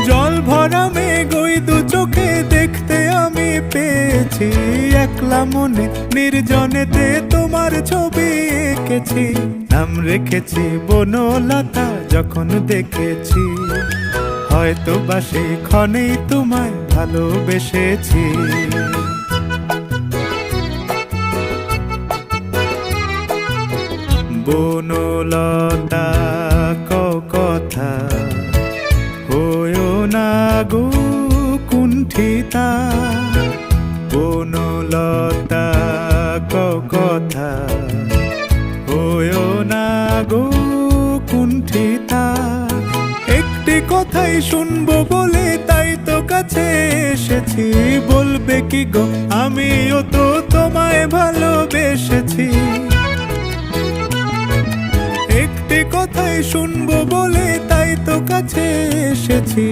জল ভরা মেঘ ওই দু চোখে দেখতে আমি পেয়েছি, একলা মনে নির্জনেতে তোমার ছবি এঁকেছি। নাম রেখেছি বনলতা যখন দেখেছি, হয়তো বা সেই ক্ষণেই তোমায় ভালোবেসেছি। বনলতা কথা হয়ো না গো কুণ্ঠিতা, বনলতা কথা হয়ো না গো কুণ্ঠিতা। একটি কথাই শুনবো বলে তাই তো কাছে এসেছি, বলবে কি গো আমিও তো তোমায় ভালোবেসেছি। একটি কথাই শুনবো বলে তাই তো কাছে এসেছি,